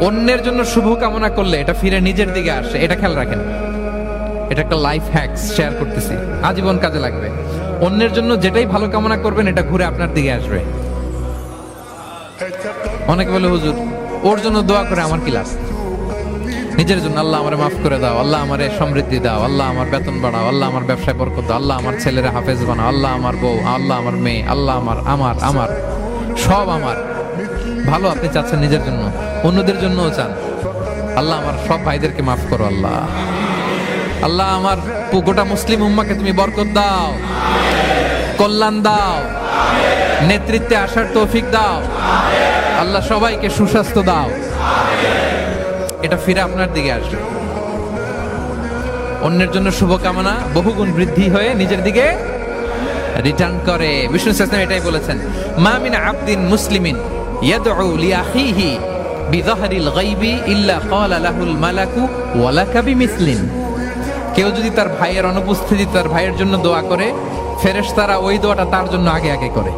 অন্যের জন্য শুভ কামনা করলে এটা ফিরে নিজের দিকে আসে, এটা খেয়াল রাখেন। এটা একটা লাইফ হ্যাকস শেয়ার করতেছি, আজীবন কাজে লাগবে। অন্যের জন্য যেটাই ভালো কামনা করবেন এটা ঘুরে আপনার দিকে আসবে। অনেকে বলে হুজুর ওর জন্য দোয়া করে আমার কি লাভ? নিজের জন্য আল্লাহ আমারে মাফ করে দাও, আল্লাহ আমারে সমৃদ্ধি দাও, আল্লাহ আমার বেতন বাড়াও, আল্লাহ আমার ব্যবসায় বরকত দাও, আল্লাহ আমার ছেলেরা হাফেজ বানাও, আল্লাহ আমার বউ, আল্লাহ আমার মেয়ে, আল্লাহ আমার আমার আমার সব আমার ভালো আপনি চাচ্ছেন নিজের জন্য, অন্যদের জন্যও চান। আল্লাহ আমার সব ভাইদেরকে মাফ করো, আল্লাহ আল্লাহ আমার গোটা মুসলিম উম্মাকে তুমি বরকত দাও, কল্যাণ দাও, নেতৃত্বে আসার তৌফিক দাও, আল্লাহ সবাইকে সুস্বাস্থ্য দাও। এটা ফিরে আপনার দিকে আসবে। অন্যের জন্য শুভকামনা বহুগুণ বৃদ্ধি হয়ে নিজের দিকে রিটার্ন করে। বিষ্ণু সাল্লাল্লাহু এটাই বলেছেন, মা মিন আবদিন মুসলিমিন ইয়াদউ লিআখিহি বিযাহরিল গায়বি ইল্লা ক্বালা লাহুল মালাকু ওয়া লাকা বিমিসলিন। কেউ যদি তার ভাইয়ের অনুপস্থিতি তার ভাইয়ের জন্য দোয়া করে, ফেরেশতারা ওই দোয়াটা তার জন্য আগে আগে করে।